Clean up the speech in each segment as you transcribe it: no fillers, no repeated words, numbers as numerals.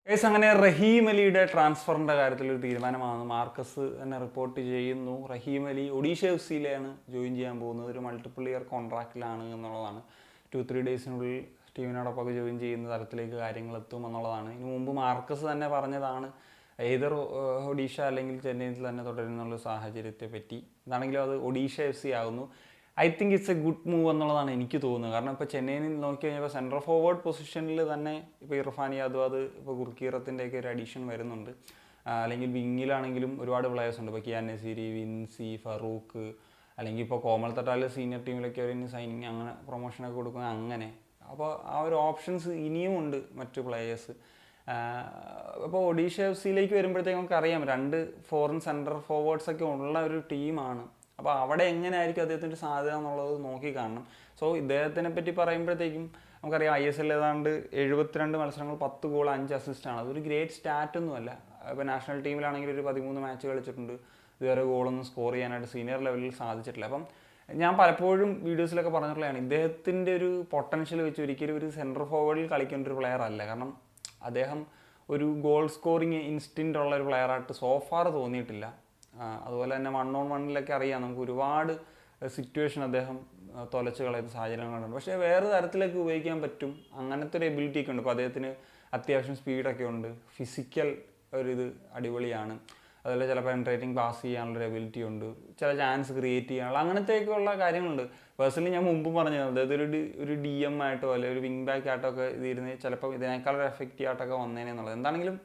Case അങ്ങനെ റഹീം അലിയുടെ ട്രാൻസ്ഫറിൻ്റെ കാര്യത്തിൽ ഒരു തീരുമാനമാണ്. മാർക്കസ് തന്നെ റിപ്പോർട്ട് ചെയ്യുന്നു. റഹീം അലി ഒഡീഷ എഫ് സിയിലാണ് ജോയിൻ ചെയ്യാൻ പോകുന്നത്. ഒരു മൾട്ടിപ്പിൾ ഇയർ കോൺട്രാക്റ്റിലാണ് എന്നുള്ളതാണ്. 2-3 ഡേയ്സിനുള്ളിൽ ടീമിനോടൊപ്പം ജോയിൻ ചെയ്യുന്ന തരത്തിലേക്ക് കാര്യങ്ങൾ എത്തും എന്നുള്ളതാണ്. ഇതിനു മുമ്പ് മാർക്കസ് തന്നെ പറഞ്ഞതാണ് ഏതർ ഒഡീഷ അല്ലെങ്കിൽ ചെന്നൈയിൽ തന്നെ തുടരുന്നുള്ള സാഹചര്യത്തെ പറ്റി. എന്താണെങ്കിലും അത് ഒഡീഷ എഫ് സി ആകുന്നു. I think it's A good move എന്നുള്ളതാണ് എനിക്ക് തോന്നുന്നത്. കാരണം ഇപ്പോൾ ചെന്നൈയിൽ നോക്കി കഴിഞ്ഞപ്പോൾ സെൻട്രൽ ഫോർവേഡ് പൊസിഷനിൽ തന്നെ ഇപ്പോൾ ഇർഫാൻ യാദവ്, അത് ഇപ്പോൾ ഗുർക്കീറത്തിൻ്റെയൊക്കെ ഒരു അഡീഷൻ വരുന്നുണ്ട്. അല്ലെങ്കിൽ വിങ്ങിലാണെങ്കിലും ഒരുപാട് പ്ലേയേഴ്സ് ഉണ്ട്. ഇപ്പോൾ കിയാൻ നസീരി, വിൻസി, ഫറൂഖ്, അല്ലെങ്കിൽ ഇപ്പോൾ കോമൽ തട്ടാൽ സീനിയർ ടീമിലൊക്കെ ഒരു സൈനിങ് അങ്ങനെ പ്രൊമോഷനൊക്കെ കൊടുക്കുന്നത് അങ്ങനെ. അപ്പോൾ ആ ഒരു ഓപ്ഷൻസ് ഇനിയും ഉണ്ട് മറ്റു പ്ലേയേഴ്സ്. അപ്പോൾ ഒഡീഷ എഫ് സിയിലേക്ക് വരുമ്പോഴത്തേക്കും നമുക്കറിയാം 2 ഫോറിൻ സെൻട്രൽ ഫോർവേഡ്സൊക്കെ ഉള്ള ഒരു ടീമാണ്. അപ്പോൾ അവിടെ എങ്ങനെയായിരിക്കും അദ്ദേഹത്തിൻ്റെ സാധ്യത എന്നുള്ളത് നോക്കി കാണണം. സോ ഇദ്ദേഹത്തിനെ പറ്റി പറയുമ്പോഴത്തേക്കും നമുക്കറിയാം ISL ഏതാണ്ട് 72 മത്സരങ്ങൾ 10 ഗോൾ 5 അസിസ്റ്റാണ്. അതൊരു ഗ്രേറ്റ് സ്റ്റാറ്റൊന്നുമല്ല. ഇപ്പോൾ നാഷണൽ ടീമിലാണെങ്കിൽ ഒരു 13 മാച്ച് കളിച്ചിട്ടുണ്ട്. ഇതുവരെ ഗോളൊന്നും സ്കോർ ചെയ്യാനായിട്ട് സീനിയർ ലെവലിൽ സാധിച്ചിട്ടില്ല. അപ്പം ഞാൻ പലപ്പോഴും വീഡിയോസിലൊക്കെ പറഞ്ഞിട്ടുള്ളതാണ്, ഇദ്ദേഹത്തിൻ്റെ ഒരു പൊട്ടൻഷ്യൽ വെച്ച് ഒരിക്കലും ഒരു സെൻട്രൽ ഫോർവേഡിൽ കളിക്കേണ്ട ഒരു പ്ലെയർ അല്ല. കാരണം അദ്ദേഹം ഒരു ഗോൾ സ്കോറിങ് ഇൻസ്റ്റിൻ്റ് ഉള്ള ഒരു പ്ലെയറായിട്ട് സോഫാർ തോന്നിയിട്ടില്ല. അതുപോലെ തന്നെ 1-on-1 അറിയാം, നമുക്ക് ഒരുപാട് സിറ്റുവേഷൻ അദ്ദേഹം തുലച്ച് കളയുന്ന സാഹചര്യങ്ങളുണ്ട്. പക്ഷേ വേറെ തരത്തിലേക്ക് ഉപയോഗിക്കാൻ പറ്റും. അങ്ങനത്തെ ഒരു എബിലിറ്റി ഒക്കെ ഉണ്ട്. ഇപ്പോൾ അദ്ദേഹത്തിന് അത്യാവശ്യം സ്പീഡൊക്കെ ഉണ്ട്. ഫിസിക്കൽ ഒരിത് അടിപൊളിയാണ്. അതുപോലെ ചില പെൻട്രേറ്റിംഗ് പാസ് ചെയ്യാനുള്ളൊരു എബിലിറ്റി ഉണ്ട്. ചില ചാൻസ് ക്രിയേറ്റ് ചെയ്യാനുള്ള അങ്ങനത്തെയൊക്കെയുള്ള കാര്യങ്ങളുണ്ട്. പേഴ്സണലി ഞാൻ മുമ്പും പറഞ്ഞു, അതായത് ഒരു DM ആയിട്ടോ അല്ലെങ്കിൽ ഒരു വിങ് ബാക്ക് ആയിട്ടോ ഒക്കെ ഇതിരുന്ന് ചിലപ്പോൾ ഇതിനേക്കാളൊരു എഫക്റ്റീവ് ആയിട്ടൊക്കെ വന്നേനെ എന്നുള്ളത്. എന്താണെങ്കിലും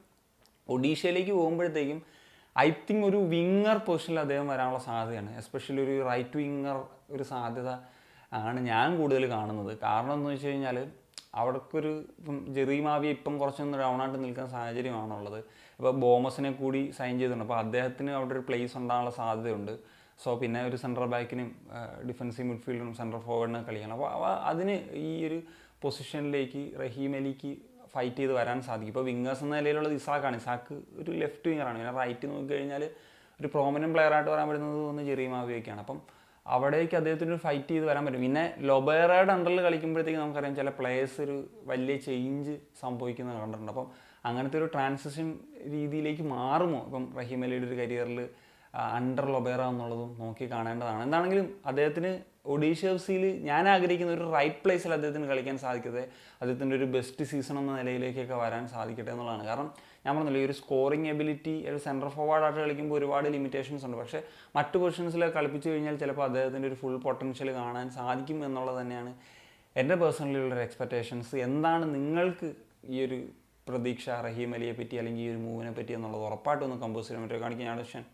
ഒഡീഷയിലേക്ക് പോകുമ്പോഴത്തേക്കും ഐ തിങ്ക് ഒരു വിങ്ങർ പൊസിഷനിൽ അദ്ദേഹം വരാനുള്ള സാധ്യതയാണ്. എസ്പെഷ്യലി ഒരു റൈറ്റ് വിങ്ങർ ഒരു സാധ്യത ആണ് ഞാൻ കൂടുതൽ കാണുന്നത്. കാരണം എന്ന് വെച്ച് കഴിഞ്ഞാൽ അവിടേക്കൊരു ഇപ്പം ജെറി മാവിയ ഇപ്പം കുറച്ചൊന്ന് ഡൗണായിട്ട് നിൽക്കുന്ന സാഹചര്യമാണുള്ളത്. ഇപ്പോൾ ബോമസിനെ കൂടി സൈൻ ചെയ്തിട്ടുണ്ട്. അപ്പോൾ അദ്ദേഹത്തിന് അവിടെ ഒരു പ്ലേസ് ഉണ്ടാകാനുള്ള സാധ്യതയുണ്ട്. സോ പിന്നെ ഒരു സെൻട്രൽ ബാക്കിനും ഡിഫൻസീവ് മിഡ്ഫീൽഡറും സെൻട്രൽ ഫോർവേഡിനും കളിക്കണം. അപ്പോൾ അതിന് ഈ ഒരു പൊസിഷനിലേക്ക് റഹീം അലിക്ക് ഫൈറ്റ് ചെയ്ത് വരാൻ സാധിക്കും. ഇപ്പോൾ വിങ്ങേഴ്സ് എന്ന നിലയിലുള്ളത് ഇസാക്കാണ്. ഇസാക്ക് ഒരു ലെഫ്റ്റ് വിങ്ങറാണ്. പിന്നെ റൈറ്റ് നോക്കിക്കഴിഞ്ഞാൽ ഒരു പ്രോമിനൻറ്റ് പ്ലെയറായിട്ട് വരാൻ പറ്റുന്നത് ഒന്ന് ജെറി മാവിയൊക്കെയാണ്. അപ്പം അവിടേക്ക് അദ്ദേഹത്തിന് ഫൈറ്റ് ചെയ്ത് വരാൻ പറ്റും. പിന്നെ ലൊബേറയുടെ അണ്ടറിൽ കളിക്കുമ്പോഴത്തേക്ക് നമുക്കറിയാം ചില പ്ലേയേഴ്സ് ഒരു വലിയ ചേഞ്ച് സംഭവിക്കുന്നത് കണ്ടിട്ടുണ്ട്. അപ്പം അങ്ങനത്തെ ഒരു ട്രാൻസിഷൻ രീതിയിലേക്ക് മാറുമോ ഇപ്പം റഹീം അലിയുടെ ഒരു കരിയറിൽ അണ്ടർ ലൊബേറ എന്നുള്ളതും നോക്കി കാണേണ്ടതാണ്. എന്താണെങ്കിലും അദ്ദേഹത്തിന് ഒഡീഷ എഫ് സിയിൽ ഞാൻ ആഗ്രഹിക്കുന്ന ഒരു റൈറ്റ് പ്ലേസിൽ അദ്ദേഹത്തിന് കളിക്കാൻ സാധിക്കട്ടെ. അദ്ദേഹത്തിൻ്റെ ഒരു ബെസ്റ്റ് സീസൺ എന്ന നിലയിലേക്കൊക്കെ വരാൻ സാധിക്കട്ടെ എന്നുള്ളതാണ്. കാരണം ഞാൻ പറഞ്ഞില്ല, ഈ ഒരു സ്കോറിങ് എബിലിറ്റി ഒരു സെൻട്രൽ ഫോർവേഡായിട്ട് കളിക്കുമ്പോൾ ഒരുപാട് ലിമിറ്റേഷൻസ് ഉണ്ട്. പക്ഷേ മറ്റു പൊസിഷൻസിലൊക്കെ കളിപ്പിച്ച് കഴിഞ്ഞാൽ ചിലപ്പോൾ അദ്ദേഹത്തിൻ്റെ ഒരു ഫുൾ പൊട്ടൻഷ്യൽ കാണാൻ സാധിക്കും എന്നുള്ളത് തന്നെയാണ് എൻ്റെ പേഴ്സണലി ഉള്ളൊരു എക്സ്പെക്റ്റേഷൻസ്. എന്താണ് നിങ്ങൾക്ക് ഈ ഒരു പ്രതീക്ഷ റഹീം അലിയെ പറ്റി അല്ലെങ്കിൽ ഈ ഒരു മൂവിനെ പറ്റി എന്നുള്ളത് ഉറപ്പായിട്ടൊന്ന് കമ്പോസ് ചെയ്യാൻ പറ്റുമോ കാണിക്കാൻ. ഞാൻ സനി.